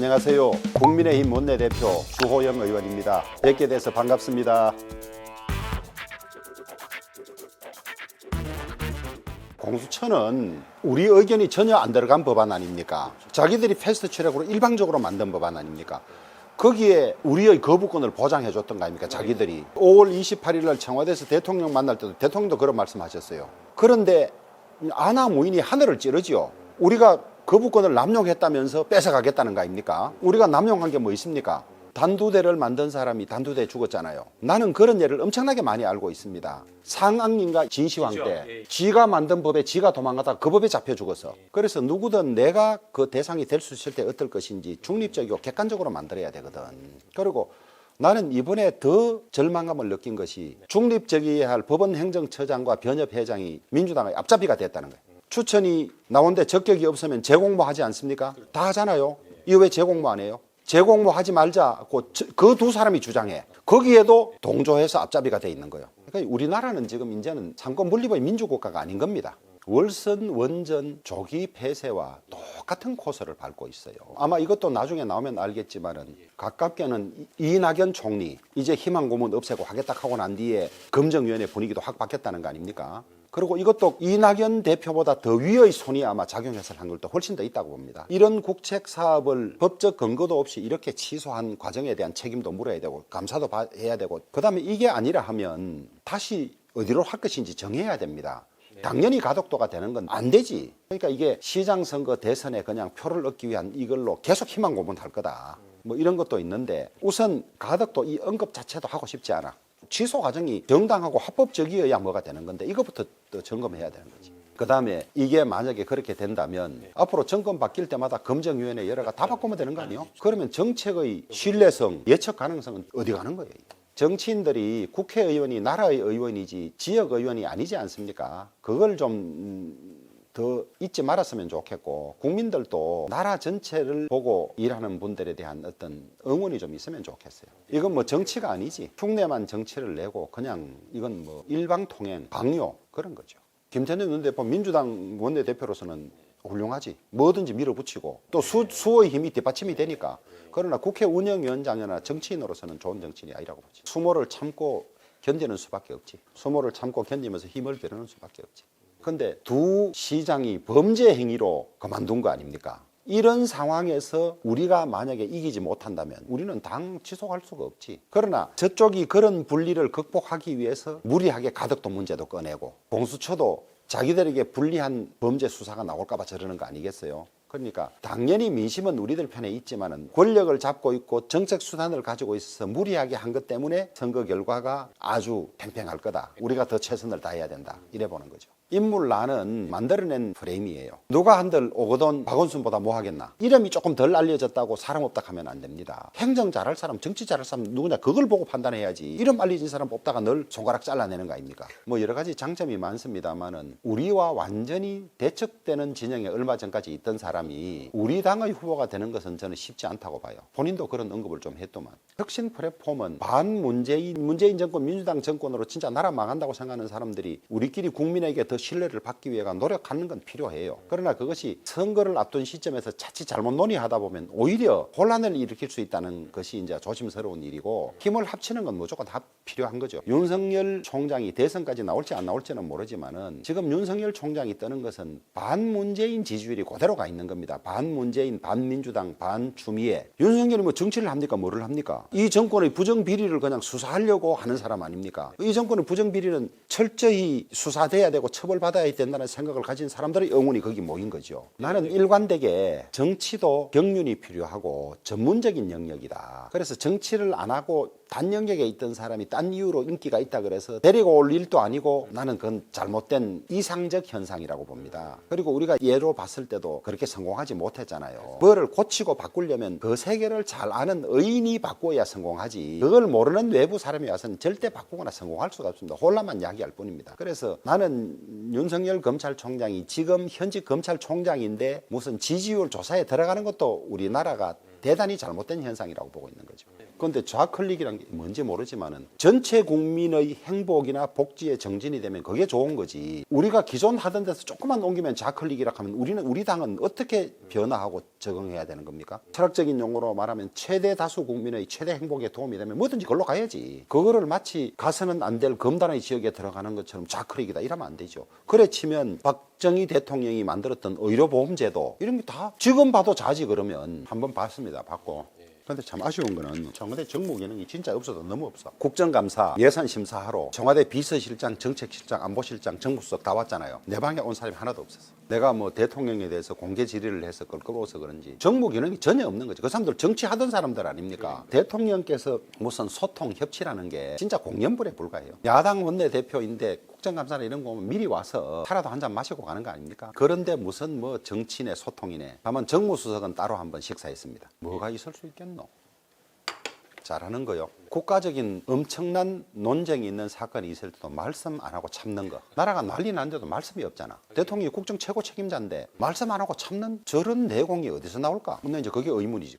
안녕하세요. 국민의힘 원내대표 주호영 의원입니다. 뵙게 돼서 반갑습니다. 공수처는 우리 의견이 전혀 안 들어간 법안 아닙니까? 자기들이 패스트트랙으로 일방적으로 만든 법안 아닙니까? 거기에 우리의 거부권을 보장해 줬던 거 아닙니까? 자기들이 5월 28일 날 청와대에서 대통령 만날 때도 대통령도 그런 말씀하셨어요. 그런데 아나무인이 하늘을 찌르지요. 우리가 거부권을 남용했다면서 뺏어가겠다는 거 아닙니까? 우리가 남용한 게 뭐 있습니까? 단두대를 만든 사람이 단두대에 죽었잖아요. 나는 그런 예를 엄청나게 많이 알고 있습니다. 상앙님과 진시황 때 지가 만든 법에 지가 도망가다가 그 법에 잡혀 죽었어. 그래서 누구든 내가 그 대상이 될 수 있을 때 어떨 것인지 중립적이고 객관적으로 만들어야 되거든. 그리고 나는 이번에 더 절망감을 느낀 것이 중립적이어야 할 법원행정처장과 변협회장이 민주당의 앞잡이가 됐다는 거예요. 추천이 나온데 적격이 없으면 재공모 하지 않습니까? 다 하잖아요. 이거 왜 재공모 안 해요? 재공모 하지 말자고 그 두 사람이 주장해. 거기에도 동조해서 앞잡이가 돼 있는 거예요. 그러니까 우리나라는 지금 이제는 상권 분립의 민주국가가 아닌 겁니다. 월선, 원전, 조기 폐쇄와 똑같은 코스를 밟고 있어요. 아마 이것도 나중에 나오면 알겠지만은 가깝게는 이낙연 총리 이제 희망 고문 없애고 하겠다 하고 난 뒤에 검증위원회 분위기도 확 바뀌었다는 거 아닙니까? 그리고 이것도 이낙연 대표보다 더 위의 손이 아마 작용해서 한 것도 훨씬 더 있다고 봅니다. 이런 국책 사업을 법적 근거도 없이 이렇게 취소한 과정에 대한 책임도 물어야 되고 감사도 해야 되고 그다음에 이게 아니라 하면 다시 어디로 할 것인지 정해야 됩니다. 당연히 가덕도가 되는 건 안 되지. 그러니까 이게 시장 선거 대선에 그냥 표를 얻기 위한 이걸로 계속 희망 고문할 거다. 뭐 이런 것도 있는데 우선 가덕도 이 언급 자체도 하고 싶지 않아. 취소 과정이 정당하고 합법적이어야 뭐가 되는 건데 이것부터 또 점검해야 되는 거지. 그다음에 이게 만약에 그렇게 된다면 앞으로 정권 바뀔 때마다 검증위원회 여러가 다 바꾸면 되는 거 아니에요? 그러면 정책의 신뢰성, 예측 가능성은 어디 가는 거예요? 정치인들이 국회의원이 나라의 의원이지 지역의원이 아니지 않습니까? 그걸 좀 더 잊지 말았으면 좋겠고 국민들도 나라 전체를 보고 일하는 분들에 대한 어떤 응원이 좀 있으면 좋겠어요. 이건 뭐 정치가 아니지. 흉내만 정치를 내고 그냥 이건 뭐 일방통행, 방요 그런 거죠. 김태년 원내대표 민주당 원내대표로서는 훌륭하지. 뭐든지 밀어붙이고 또 수의 힘이 뒷받침이 되니까. 그러나 국회 운영위원장이나 정치인으로서는 좋은 정치인이 아니라고 보지. 수모를 참고 견디는 수밖에 없지. 수모를 참고 견디면서 힘을 베르는 수밖에 없지. 그런데 두 시장이 범죄 행위로 그만둔 거 아닙니까? 이런 상황에서 우리가 만약에 이기지 못한다면 우리는 당 지속할 수가 없지. 그러나 저쪽이 그런 분리를 극복하기 위해서 무리하게 가덕도 문제도 꺼내고 공수처도 자기들에게 불리한 범죄 수사가 나올까 봐 저러는 거 아니겠어요? 그러니까 당연히 민심은 우리들 편에 있지만은 권력을 잡고 있고 정책 수단을 가지고 있어서 무리하게 한 것 때문에 선거 결과가 아주 팽팽할 거다. 우리가 더 최선을 다해야 된다. 이래 보는 거죠. 인물란은 만들어낸 프레임이에요. 누가 한들 오거돈 박원순보다 뭐 하겠나. 이름이 조금 덜 알려졌다고 사람 없다 하면 안 됩니다. 행정 잘할 사람, 정치 잘할 사람 누구냐 그걸 보고 판단해야지. 이름 알려진 사람 뽑다가 늘 손가락 잘라내는 거 아닙니까? 뭐 여러 가지 장점이 많습니다만은 우리와 완전히 대척되는 진영에 얼마 전까지 있던 사람이 우리 당의 후보가 되는 것은 저는 쉽지 않다고 봐요. 본인도 그런 언급을 좀 했더만. 혁신 플랫폼은 문재인 정권, 민주당 정권으로 진짜 나라 망한다고 생각하는 사람들이 우리끼리 국민에게 더 신뢰를 받기 위해 노력하는 건 필요해요. 그러나 그것이 선거를 앞둔 시점에서 자칫 잘못 논의하다 보면 오히려 혼란을 일으킬 수 있다는 것이 이제 조심스러운 일이고 힘을 합치는 건 무조건 다 필요한 거죠. 윤석열 총장이 대선까지 나올지 안 나올지는 모르지만은 지금 윤석열 총장이 뜨는 것은 반문재인 지지율이 그대로가 있는 겁니다. 반문재인, 반민주당, 반추미애. 윤석열이 뭐 정치를 합니까? 뭐를 합니까? 이 정권의 부정비리를 그냥 수사하려고 하는 사람 아닙니까? 이 정권의 부정비리는 철저히 수사돼야 되고 처벌받아야 된다는 생각을 가진 사람들의 영혼이 거기 모인 거죠. 나는 일관되게 정치도 경륜이 필요하고 전문적인 영역이다. 그래서 정치를 안 하고 단 영역에 있던 사람이 딴 이유로 인기가 있다 그래서 데리고 올 일도 아니고 나는 그건 잘못된 이상적 현상이라고 봅니다. 그리고 우리가 예로 봤을 때도 그렇게 성공하지 못했잖아요. 뭐를 고치고 바꾸려면 그 세계를 잘 아는 의인이 바꿔야 성공하지 그걸 모르는 외부 사람이 와서는 절대 바꾸거나 성공할 수가 없습니다. 혼란만 야기할 뿐입니다. 그래서 나는 윤석열 검찰총장이 지금 현직 검찰총장인데 무슨 지지율 조사에 들어가는 것도 우리나라가 대단히 잘못된 현상이라고 보고 있는 거죠. 그런데 좌클릭이란 게 뭔지 모르지만은 전체 국민의 행복이나 복지에 정진이 되면 그게 좋은 거지. 우리가 기존 하던 데서 조금만 옮기면 좌클릭이라 하면 우리 당은 어떻게 변화하고 적응해야 되는 겁니까? 철학적인 용어로 말하면 최대 다수 국민의 최대 행복에 도움이 되면 뭐든지 걸로 가야지. 그거를 마치 가서는 안 될 검단의 지역에 들어가는 것처럼 좌클릭이다 이러면 안 되죠. 그래 치면 박정희 대통령이 만들었던 의료보험제도 이런 게 다 지금 봐도 자지 그러면 한번 봤습니다. 봤고. 근데 참 아쉬운 거는 청와대 정무 기능이 진짜 없어도 너무 없어. 국정감사, 예산심사하러 청와대 비서실장, 정책실장, 안보실장, 정무수석 다 왔잖아요. 내 방에 온 사람이 하나도 없었어. 내가 뭐 대통령에 대해서 공개 질의를 해서 껄끄러워서 그런지 정무 기능이 전혀 없는 거지. 그 사람들 정치하던 사람들 아닙니까? 대통령께서 무슨 소통, 협치라는 게 진짜 공연불에 불과해요. 야당 원내대표인데 국정감사나 이런 거 오면 미리 와서 차라도 한 잔 마시고 가는 거 아닙니까? 그런데 무슨 뭐 정치네 소통이네. 다만 정무수석은 따로 한번 식사했습니다. 뭐가 있을 수 있겠노? 잘하는 거요. 국가적인 엄청난 논쟁이 있는 사건이 있을 때도 말씀 안 하고 참는 거. 나라가 난리 났는데도 말씀이 없잖아. 대통령이 국정 최고 책임자인데 말씀 안 하고 참는 저런 내공이 어디서 나올까? 근데 이제 그게 의문이지.